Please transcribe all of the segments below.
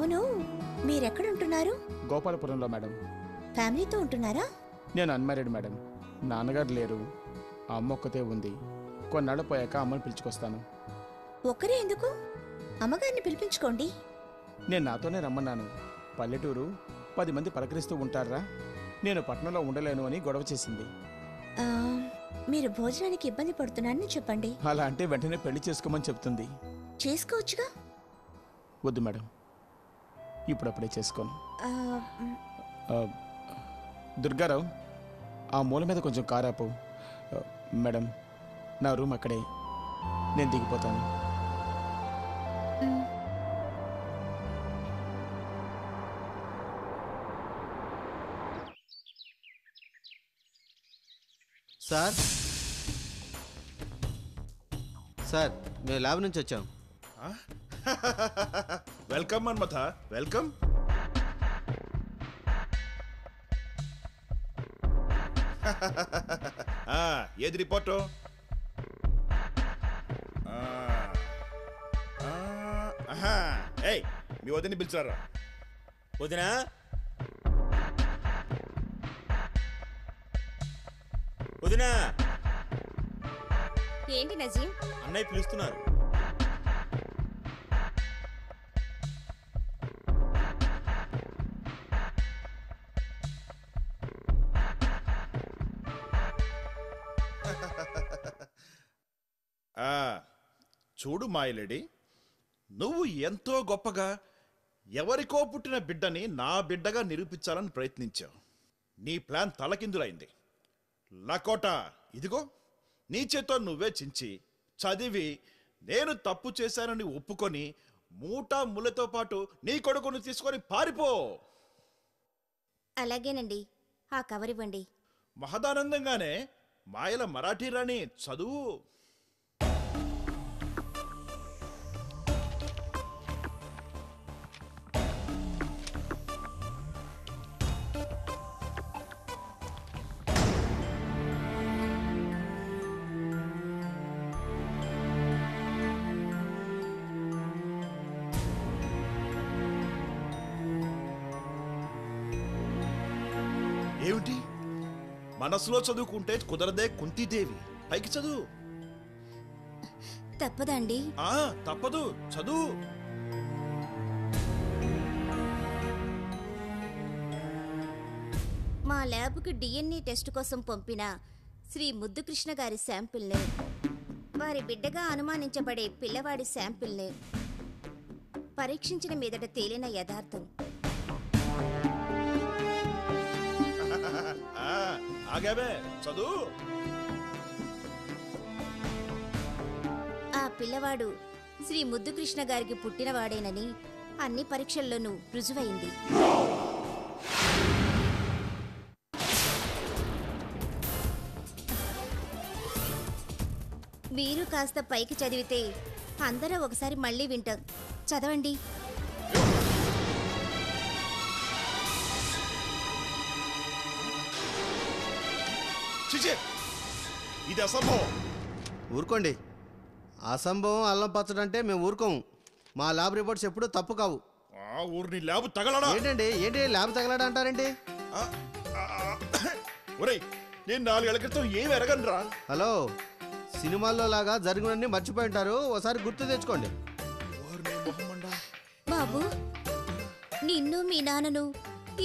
అవును, మీరెక్కడుంటున్నారు? గోపాలపురంలో మేడం. ఫ్యామిలీతో ఉంటున్నారా? నేను అన్మ్యారీడ్ మేడం. నాన్నగారు లేరు, అమ్మ ఒక్కతే ఉంది. కొన్నాళ్ళు పోయాక అమ్మని పిలుచుకొస్తాను. ఒక్కరే ఎందుకు? అమ్మగారిని పిలిపించుకోండి. నేను నాతోనే రమ్మన్నాను. పల్లెటూరు 10 మంది పలకరిస్తూ ఉంటారా, నేను పట్టణంలో ఉండలేను అని గొడవ చేసింది. మీరు భోజనానికి ఇబ్బంది పడుతున్నారని చెప్పండి. అలా అంటే వెంటనే పెళ్లి చేసుకోమని చెప్తుంది. చేసుకోవచ్చుగా. వద్దు మేడం, ఇప్పుడప్పుడే చేసుకోను. దుర్గారావు, ఆ మూల మీద కొంచెం కారాపు. మేడం, నా రూమ్ అక్కడే, నేను దిగిపోతాను. సార్ సార్ మేము ల్యాబ్ నుంచి వచ్చాం. Welcome Manmatha, welcome. ఏది రిపోర్టు? ఏయ్, మీ వదిని పిలిచారా? వదినా, వదినా. ఏంటి నజీం? అన్నయ్య పిలుస్తున్నారు. చూడు మాయలేడి, నువ్వు ఎంతో గొప్పగా ఎవరికో పుట్టిన బిడ్డని నా బిడ్డగా నిరూపించాలని ప్రయత్నించావు. నీ ప్లాన్ తలకిందులైంది. లకోటా, ఇదిగో నీ చేతో నువ్వే చించి చదివి నేను తప్పు చేశానని ఒప్పుకొని మూటా ముళ్ళతో పాటు నీ కొడుకును తీసుకొని పారిపో. అలాగేనండి, ఆ కవర్ ఇవ్వండి. మహదానందంగానే మాయల మరాఠీ రాణి చదువు. ఏమిటి మనసులో చదువుకుంటే కుదరదే కుంతీదేవి, పైకి చదువు. తప్పదండి. తప్పదు, చదువు. మా ల్యాబ్కి డిఎన్ఏ టెస్ట్ కోసం పంపిన శ్రీ ముద్దుకృష్ణ గారి శాంపిల్ని, వారి బిడ్డగా అనుమానించబడే పిల్లవాడి శాంపిల్ని పరీక్షించిన మీదట తేలిన యథార్థం. ఆగావే, చదువు. ఆ పిల్లవాడు శ్రీ ముద్దుకృష్ణ గారికి పుట్టినవాడేనని అన్ని పరీక్షల్లోనూ రుజువైంది. మీరు కాస్త పైకి చదివితే అందరూ ఒకసారి మళ్ళీ వింటాం. చదవండి. ఇది అసంభవం. ఊరుకోండి. అసంభవం అల్లం పచ్చడంటే మేము ఊరుకోము. మా ల్యాబ్ రిపోర్ట్స్ ఎప్పుడు తప్పు కావు. ఊరిని ల్యాబ్ తగలడా? ఏంటి ల్యాబ్ తగలడా అంటారేంటి? ఒరేయ్, నేను 4 ఏళ్ల క్రితం ఏమి ఎరగనరా. హలో, సినిమాల్లో లాగా జరిగినన్ని మర్చిపోయి ఉంటారు, ఒకసారి గుర్తు తెచ్చుకోండి. బాబు, నిన్ను మీ నాన్నను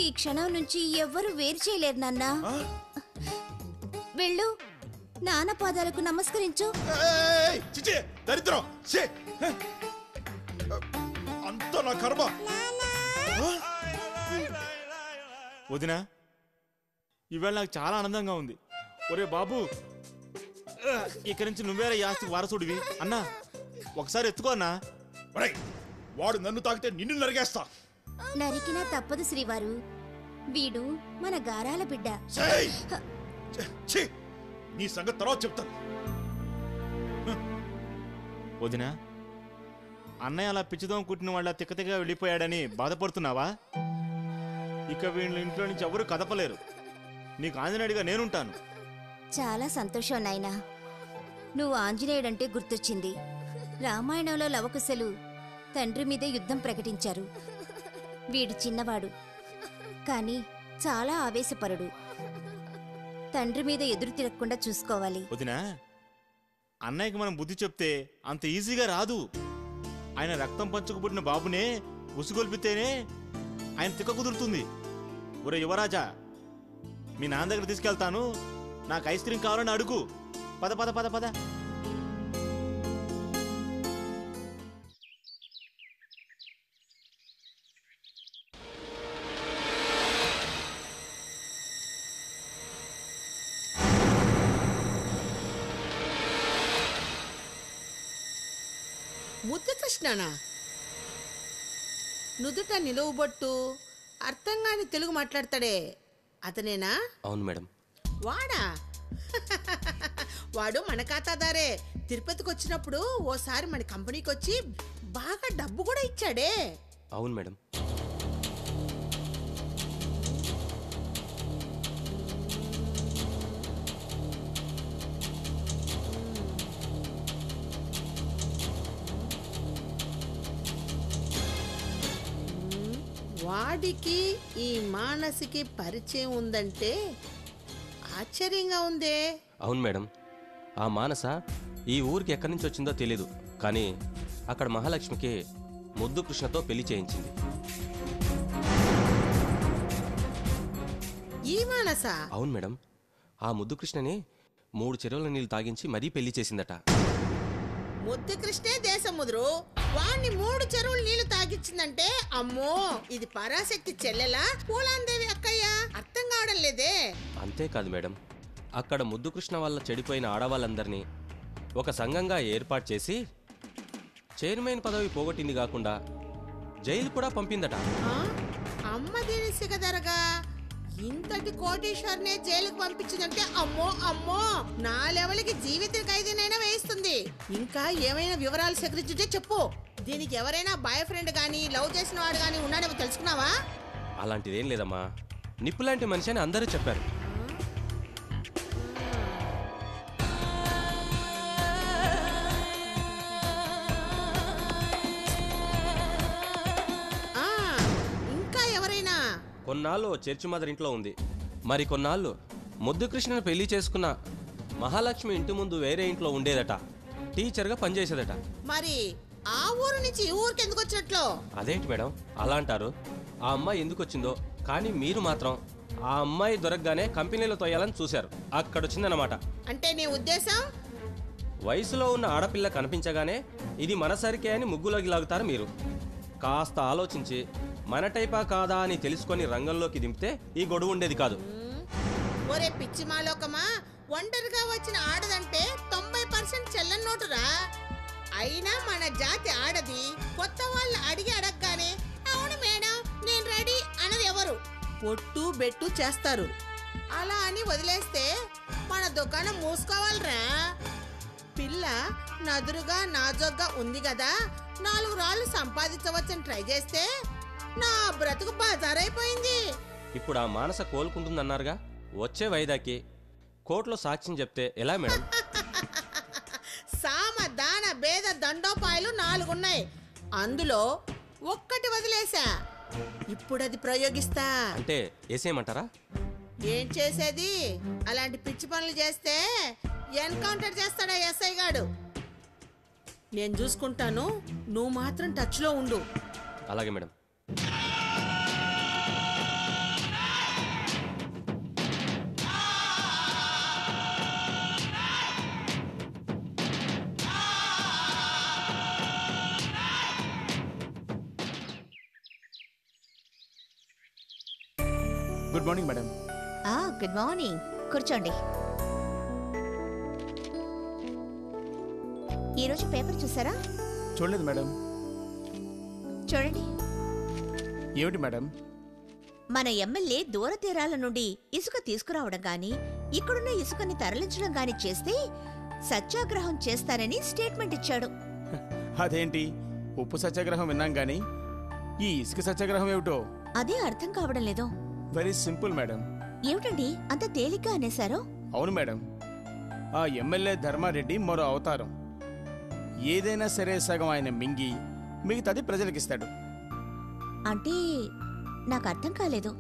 ఈ క్షణం నుంచి ఎవ్వరూ వేరు చేయలేరు నాన్నా. వెళ్ళు, నాన్న పాదాలకు నమస్కరించు. దరిద్రం, అంత నా కర్మ. వదినా, ఇవాళ నాకు చాలా ఆనందంగా ఉంది. ఒరే బాబు, ఇక్కడి నుంచి నువ్వేరే ఈ ఆస్తికి వారసుడివి. అన్నా, ఒకసారి ఎత్తుకో అన్నా. వాడు నన్ను తాకితే నిన్ను నరిగేస్తా. నరికినా తప్పదు శ్రీవారు, వీడు మన గారాల బిడ్డ. నీ సంగతి తర్వాత చెప్తాను. వదినా, అన్నయ్య అలా పిచ్చిదోం కుట్టిన వాళ్ళ తిక్కతిగా వెళ్ళిపోయాడని బాధపడుతున్నావా? ఇక వీళ్ళ ఇంట్లో నుంచి ఎవరు కదపలేరు. నీకు ఆంజనేయుడిగా నేనుంటాను. చాలా సంతోషం నాయనా. నువ్వు ఆంజనేయుడంటే గుర్తొచ్చింది. రామాయణంలో లవకుశలు తండ్రి మీదే యుద్ధం ప్రకటించారు. వీడు చిన్నవాడు కానీ చాలా ఆవేశపరుడు. తండ్రి మీద ఎదురు తిరగకుండా చూసుకోవాలి. వదినా, అన్నయ్యకి మనం బుద్ధి చెప్తే అంత ఈజీగా రాదు. ఆయన రక్తం పంచుకు పుట్టిన బాబునే ఉసుగొల్పితేనే ఆయన తిక్క కుదురుతుంది. ఒరే యువరాజా, మీ నాన్న దగ్గర తీసుకెళ్తాను, నాకు ఐస్ క్రీమ్ కావాలని అడుగు. పద పద పద పద. ముద్దుకృష్ణనా? నుదుట నిలువుబొట్టు, అర్థం కాని తెలుగు మాట్లాడతాడే అతనేనా? అవును మేడం. వాడా? వాడు మన ఖాతాదారే. తిరుపతికి వచ్చినప్పుడు ఓసారి మన కంపెనీకి వచ్చి బాగా డబ్బు కూడా ఇచ్చాడే. అవును మేడం. వాడికి ఈ మానసికి పరిచయం ఉందంటే ఆశ్చర్యంగా ఉందే. అవును మేడం. ఆ మానస ఈ ఊరికి ఎక్కడి నుంచి వచ్చిందో తెలీదు, కానీ అక్కడ మహాలక్ష్మికి ముద్దు కృష్ణతో పెళ్లి చేయించింది. ఈ మానస? అవును మేడం. ఆ ముద్దు కృష్ణని 3 చెరువుల నీళ్లు తాగించి మరీ పెళ్లి చేసిందట. ముద్దు కృష్ణే దేశం ముదురు, వాణ్ణి 3 చెరువులు నీళ్లు తాగిచ్చిందంటే అమ్మో, ఇది పరాశక్తి చెల్లెలా పూలాందేవి అక్కయ్యా? అర్థం కావడం లేదే. అంతేకాదు మేడం, అక్కడ ముద్దు కృష్ణ వల్ల చెడిపోయిన ఆడవాళ్ళందరినీ ఒక సంఘంగా ఏర్పాటు చేసి చైర్మన్ పదవి పోగొట్టింది కాకుండా జైలు కూడా పంపిందట. ఆ? అమ్మ దీని సిగదరగా ఇంతటి కోటీశ్వర్నే జైలుకు పంపించిందంటే అమ్మో అమ్మో, నా లెవెల్కి జీవిత ఖైదీనైనా వేయిస్తుంది. ఇంకా ఏమైనా వివరాలు సేకరించుంటే చెప్పు. దీనికి ఎవరైనా బాయ్ ఫ్రెండ్ గానీ లవ్ చేసిన వాడు గానీ ఉన్నాడేమో తెలుసుకున్నావా? అలాంటిదేం లేదమ్మా, నిప్పులాంటి మనిషి అని అందరూ చెప్పారు. ఇంకా ఎవరైనా? కొన్నాళ్ళు చర్చి మదర్ ఇంట్లో ఉంది, మరి కొన్నాళ్ళు ముద్దు కృష్ణను పెళ్లి చేసుకున్న మహాలక్ష్మి ఇంటి ముందు వేరే ఇంట్లో ఉండేదట. టీచర్గా పనిచేసేదట. మరి ఆ ఊరు నుంచి ఈ ఊరికి ఎందుకు వచ్చినట్లు? అదేంటి మేడం అలా అంటారు? ఆ అమ్మాయి ఎందుకు వచ్చిందో, కానీ మీరు మాత్రం ఆ అమ్మాయి దొరకగానే కంపెనీలో తోయాలని చూశారు. అక్కడొచ్చిందన్నమాట. అంటే నీ ఉద్దేశం? వయసులో ఉన్న ఆడపిల్ల కనిపించగానే ఇది మనసరికే అని ముగ్గులోకి లాగుతారు మీరు. కాస్త ఆలోచించి మన టైపా కాదా అని తెలుసుకొని రంగంలోకి దింపితే ఈ గొడవ ఉండేది కాదు. ఒరే పిచ్చి మాలోకమా, ఒంటరిగా వచ్చిన ఆడదంటే 90% చెల్లని నోటురా. అయినా మన జాతి ఆడది కొత్త వాళ్ళు అడిగి అడగగానే అవును మేడం నేను రెడీ అన్నది ఎవరు? పొట్టు బెట్టు చేస్తారు. అలా అని వదిలేస్తే మన దుకాణం మూసుకోవాలరా. పిల్ల నదురుగా నాజొగ్గా ఉంది కదా, 4 రాళ్ళు సంపాదించవచ్చని ట్రై చేస్తే నా బ్రతుకు బజారైపోయింది. ఇప్పుడు ఆ మానస కోలుకుంటుందన్నారుగా, వచ్చే వైదాకి కోర్టులో సాక్ష్యం చెప్తే ఎలా మేడం? సామ దాన భేద దండోపాయాలు 4 ఉన్నాయి, అందులో ఒక్కటి వదిలేసా. ఇప్పుడు అది ప్రయోగిస్తా. అంటే వేసేయమంటారా? ఏం చేసేది? అలాంటి పిచ్చి పనులు చేస్తే ఎన్కౌంటర్ చేస్తాడా ఎస్ఐ గాడు. నేను చూసుకుంటాను, నువ్వు మాత్రం టచ్లో ఉండు. అలాగే madam. Good morning madam. Good morning, కూర్చోండి. ఈరోజు పేపర్ చూసారా? చూడలేదు మేడం. చూడండి. ఏమిటి మేడం? మన ఎమ్మెల్యే దూర తీరాల నుండి ఇసుక తీసుకురావడం గాని ఇక్కడున్న ఇసుకని తరలించడం గాని చేస్తే సత్యాగ్రహం చేస్తానని స్టేట్మెంట్ ఇచ్చాడు. అదేంటి, ఉప్పు సత్యాగ్రహం విన్నాం గానీ ఈ ఇసుక సత్యాగ్రహం ఏమిటో అదే అర్థం కావడం లేదు. Very simple madam. ఏమిటండి అంత తేలిగ్గా అనేశారు? అవును మేడం, ఆ ఎమ్మెల్యే ధర్మారెడ్డి మరో అవతారం. ఏదైనా సరే సగం ఆయన మింగి మిగతాది ప్రజలకిస్తాడు. అంటే నాకు అర్థం కాలేదు.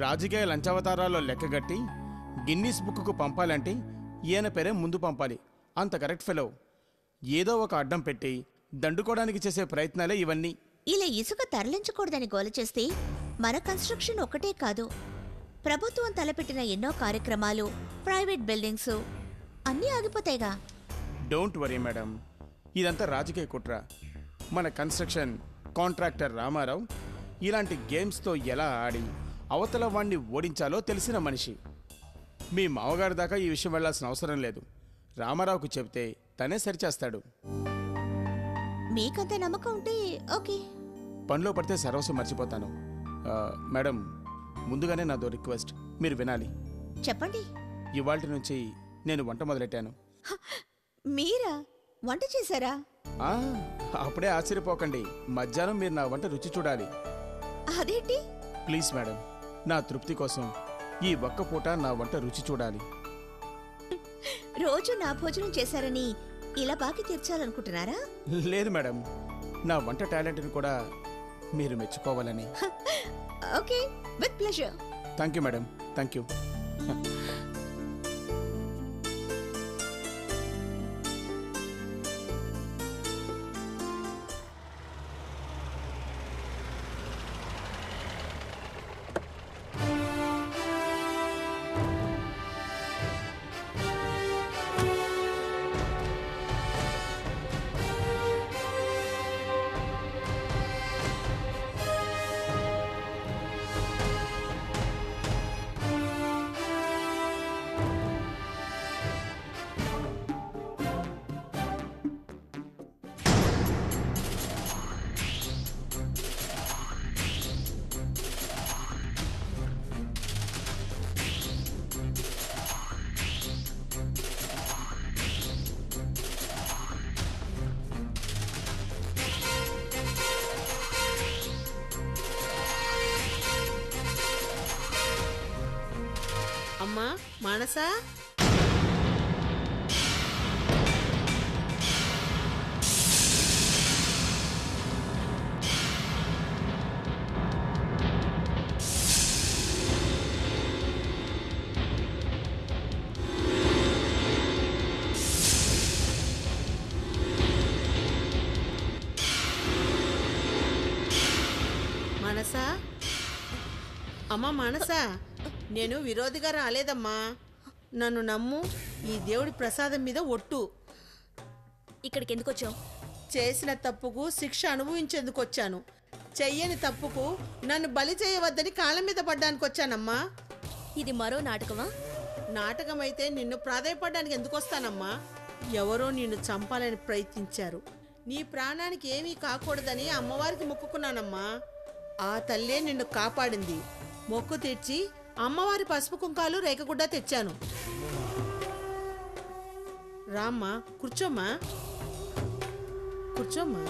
రాజకీయ లంచావతారాల్లో లెక్కగట్టి గిన్నీస్ బుక్కు పంపాలంటే ఈయన పేరే ముందు పంపాలి. అంత కరెక్ట్ ఫెలో. ఏదో ఒక అడ్డం పెట్టి దండుకోవడానికి చేసే ప్రయత్నాలే ఇవన్నీ. ఇలా ఇసుక తరలించకూడదని గోల చేస్తే మన కన్స్ట్రక్షన్ ఒక్కటే కాదు, ప్రభుత్వం తలపెట్టిన ఎన్నో కార్యక్రమాలు, ప్రైవేట్ బిల్డింగ్స్ అన్నీ ఆగిపోతాయిగా. డోంట్ వరీ మేడం, ఇదంతా రాజకీయ కుట్ర. మన కన్స్ట్రక్షన్ కాంట్రాక్టర్ రామారావు ఇలాంటి గేమ్స్తో ఎలా ఆడి అవతల వాణ్ణి ఓడించాలో తెలిసిన మనిషి. మీ మామగారి దాకా ఈ విషయం వెళ్లాల్సిన అవసరం లేదు. రామారావుకు చెబితే తనే సరిచేస్తాడు. మీకంత నమ్మకం ఉంటే ఓకే. పనిలో పడితే సర్వస్వం మర్చిపోతాను. మేడం, ముందుగానే నాదో రిక్వెస్ట్, మీరు వినాలి. చెప్పండి. ఇవాల్టి నుంచి నేను వంట మొదలెట్టాను. మీరా వంట చేశారా? అప్పుడే ఆశ్చర్యపోకండి. మధ్యాహ్నం మీరు నా వంట రుచి చూడాలి. అదేంటి? ప్లీజ్ మేడం, నా తృప్తి కోసం ఈ ఒక్క పూట నా వంట రుచి చూడాలి. రోజు నా భోజనం చేశారని ఇలా బాకి తీర్చాలనుకుంటున్నారా? లేదు మేడం, నా వంట టాలెంట్ని కూడా మీరు మెచ్చుకోవాలని. Okay, with pleasure. Thank you madam, thank you. అమ్మా మానసా, మానసా, అమ్మా మానసా, నేను విరోధిగా రాలేదమ్మా. నన్ను నమ్ము, ఈ దేవుడి ప్రసాదం మీద ఒట్టు. ఇక్కడికి ఎందుకు వచ్చావు? చేసిన తప్పుకు శిక్ష అనుభవించేందుకు వచ్చాను. చెయ్యని తప్పుకు నన్ను బలి చేయవద్దని కాళ్ళ మీద పడ్డానికి వచ్చానమ్మా. ఇది మరో నాటకమా? నాటకమైతే నిన్ను ప్రాధాయపడడానికి ఎందుకు వస్తానమ్మా? ఎవరో నిన్ను చంపాలని ప్రయత్నించారు. నీ ప్రాణానికి ఏమీ కాకూడదని అమ్మవారికి మొక్కుకున్నానమ్మా. ఆ తల్లే నిన్ను కాపాడింది. మొక్కు తీర్చి అమ్మవారి పసుపు కుంకాలు రేఖగుడ్డ తెచ్చాను. రామ్మా, కూర్చోమ్మా, కూర్చోమ్మా.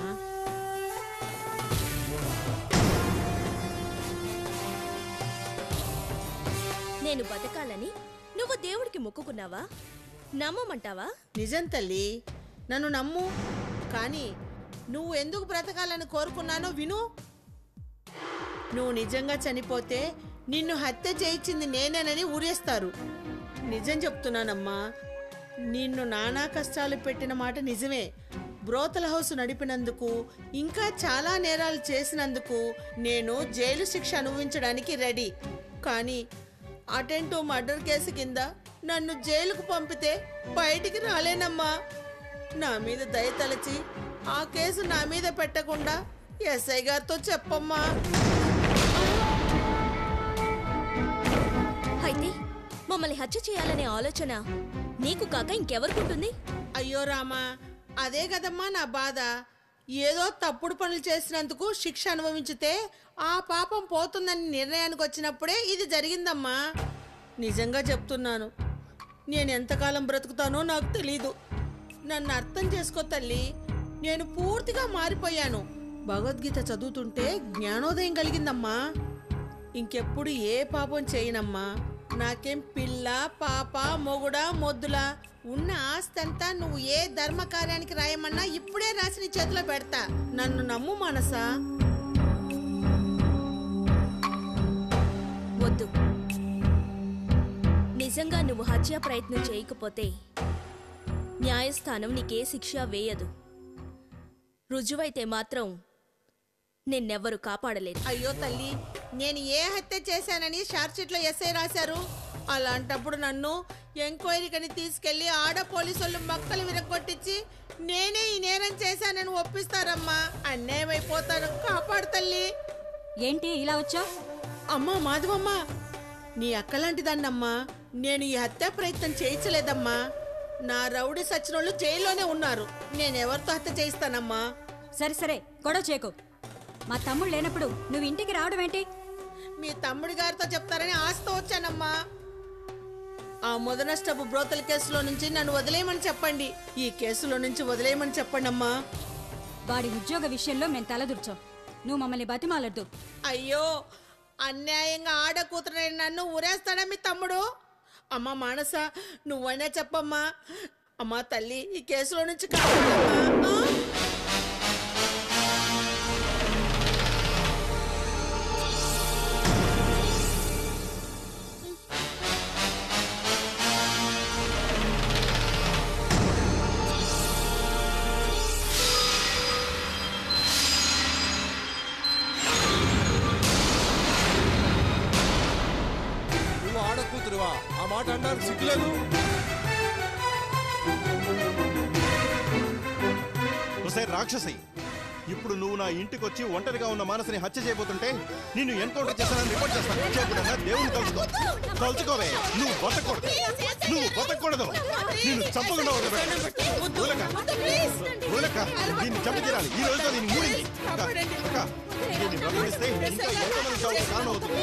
నేను బతకాలని నువ్వు దేవుడికి మొక్కుకున్నావా? నమ్మమంటావా? నిజం తల్లి, నన్ను నమ్ము. కానీ నువ్వు ఎందుకు బ్రతకాలని కోరుకున్నానో విను. నువ్వు నిజంగా చనిపోతే నిన్ను హత్య చేయించింది నేనేనని ఊరేస్తారు. నిజం చెప్తున్నానమ్మా, నిన్ను నానా కష్టాలు పెట్టిన మాట నిజమే. బ్రోతల హౌస్ నడిపినందుకు, ఇంకా చాలా నేరాలు చేసినందుకు నేను జైలు శిక్ష అనుభవించడానికి రెడీ. కానీ అటెంటివ్ మర్డర్ కేసు కింద నన్ను జైలుకు పంపితే బయటికి రాలేనమ్మా. నా మీద దయ తలచి ఆ కేసు నా మీద పెట్టకుండా ఎస్ఐ గారితో చెప్పమ్మా. అయితే మమ్మల్ని హత్య చేయాలనే ఆలోచన నీకు కాక ఇంకెవరికుంటుంది? అయ్యో రామా, అదే కదమ్మా నా బాధ. ఏదో తప్పుడు పనులు చేసినందుకు శిక్ష అనుభవించితే ఆ పాపం పోతుందని నిర్ణయానికి వచ్చినప్పుడే ఇది జరిగిందమ్మా. నిజంగా చెప్తున్నాను, నేను ఎంతకాలం బ్రతుకుతానో నాకు తెలీదు. నన్ను అర్థం చేసుకో తల్లి. నేను పూర్తిగా మారిపోయాను. భగవద్గీత చదువుతుంటే జ్ఞానోదయం కలిగిందమ్మా. ఇంకెప్పుడు ఏ పాపం చేయనమ్మా. నాకేం పిల్ల, పాప, మొగుడా, మొద్దులా ఉన్న ఆస్తంతా నువ్వు ఏ ధర్మ కార్యానికి రాయమన్నా ఇప్పుడే రాసి నీ చేతిలో పెడతా. నన్ను నమ్ము మనసా. వద్దు. నిజంగా నువ్వు హత్య ప్రయత్నం చేయకపోతే న్యాయస్థానం నీకే శిక్ష వేయదు. రుజువైతే మాత్రం నిన్నెవ్వరు కాపాడలేదు. అయ్యో తల్లి, నేను ఏ హత్య చేశానని షార్ట్షీట్లో ఎస్ఐ రాశారు. అలాంటప్పుడు నన్ను ఎంక్వైరీకని తీసుకెళ్లి ఆడ పోలీసులు మక్కలు విరగొట్టించి నేనే ఈ నేరం చేశానని ఒప్పిస్తారమ్మా. అన్యాయం అయిపోతాను, కాపాడు తల్లి. ఏంటి ఇలా వచ్చావు? అమ్మా మాధవమ్మ, నీ అక్కలాంటిదాన్నమ్మా. నేను ఈ హత్య ప్రయత్నం చేయించలేదమ్మా. నా రౌడీ సచ్చినోళ్ళు జైల్లోనే ఉన్నారు. నేనెవరితో హత్య చేయిస్తానమ్మా? సరే సరే, గొడవ చేయకు. మా తమ్ముడు లేనప్పుడు నువ్వు ఇంటికి రావడం ఏంటి? మీ తమ్ముడి గారితో చెప్తారని ఆశతో వచ్చానమ్మా. ఆ మొదనష్టపు బ్రోతల కేసులో నుంచి నన్ను వదిలేయమని చెప్పండి. ఈ కేసులో నుంచి వదిలేయమని చెప్పండి అమ్మా. వాడి ఉద్యోగ విషయంలో మేము తలదూర్చాం. నువ్వు మమ్మల్ని బతిమాలొద్దు. అయ్యో, అన్యాయంగా ఆడ కూతురైన నన్ను ఊరేస్తాడా మీ తమ్ముడు? అమ్మా మానస, నువ్వైనా చెప్పమ్మా. అమ్మా తల్లి, ఈ కేసులో నుంచి కాపాడమ్మా. కూతురువా? ఆ మాట అనడానికి సిగ్గులేదు? రాక్షసి, ఇప్పుడు నువ్వు నా ఇంటికి వచ్చి ఒంటరిగా ఉన్న మానసిని హత్య చేయబోతుంటే నిన్ను ఎన్కౌంటర్ చేస్తానని రిపోర్ట్ చేస్తాను. దేవుని తలుచుకోవే. నువ్వు బతకూడదు, నువ్వు బతకూడదు. నిన్ను చంపకుండా దీన్ని చంప తీరాలి. ఈ రోజుతో దీన్ని మూడింది. దీన్ని బతికిస్తే ఇంకా ఎంతమంది చావుకు కారణం అవుతుంది.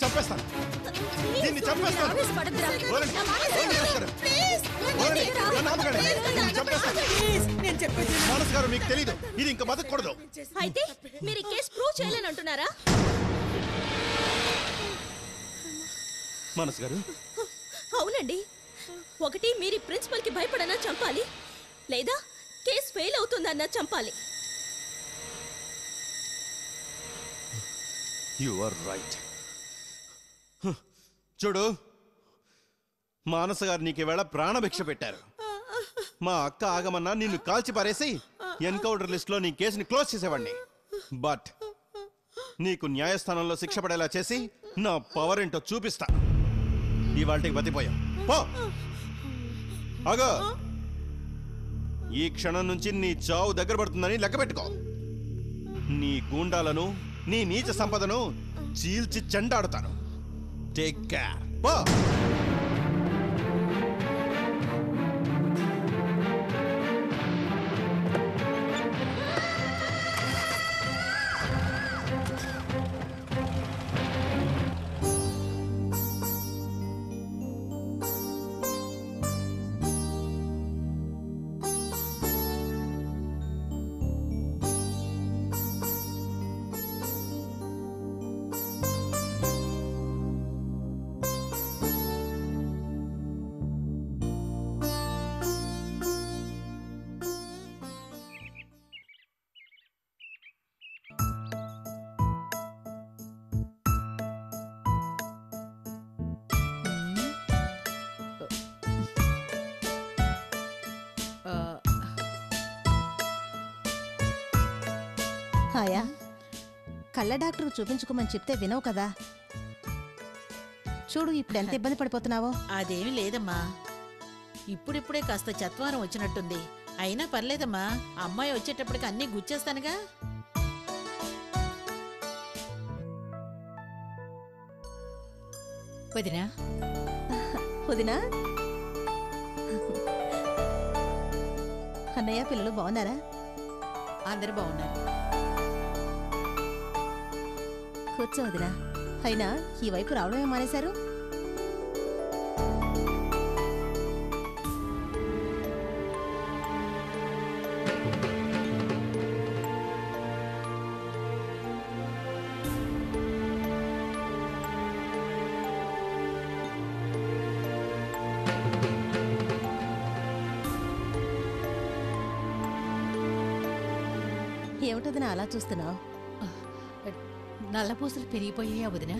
చంపేస్తాను, దీన్ని చంపేస్తాను. మానస్ గారు, మీకు తెలీదు, ఇది ఇంకా బతకూడదు. అయితే మీరు ఈ కేసు ప్రూవ్ చేయలేనంటున్నారా? మానస్ గారు, అవునండి. ఒకటి మీరు ప్రిన్సిపల్ కి భయపడనా చంపాలి, లేదా కేసు ఫెయిల్ అవుతుందన్నా చంపాలి. You are right. చూడు, మానస గారు నీకు ఈవేళ ప్రాణభిక్ష పెట్టారు. మా అక్క ఆగమన్నా నిన్ను కాల్చి పారేసి ఎన్కౌంటర్ లిస్ట్ లో నీ కేసుని క్లోజ్ చేసేవాడిని. బట్ నీకు న్యాయస్థానంలో శిక్ష పడేలా చేసి నా పవర్ ఏంటో చూపిస్తా. ఇవాళకి బతిపోయా. పో, ఆగో. ఈ క్షణం నుంచి నీ చావు దగ్గర పడుతుందని లెక్క పెట్టుకో. నీ గూండాలను, నీ నీచ సంపదను చీల్చి చెండాడుతాను. Take care. పో. హాయా, కళ్ళ డాక్టర్ చూపించుకోమని చెప్తే వినవు కదా. చూడు, ఇప్పుడు ఎంత ఇబ్బంది పడిపోతున్నావో. అదేమి లేదమ్మా, ఇప్పుడిప్పుడే కాస్త చత్వారం వచ్చినట్టుంది. అయినా పర్లేదమ్మా, అమ్మాయి వచ్చేటప్పటికి అన్నీ గుచ్చేస్తానుగా. వదినా, వదినా, అన్నయ్య పిల్లలు బాగున్నారా? అందరు బాగున్నారు. కూర్చో వదినా. అయినా ఈ వైపు రావడమే మానేశారు. ఏమిటదినా అలా చూస్తున్నావు? నల్లపూసలు పెరిగిపోయాయా వదినా?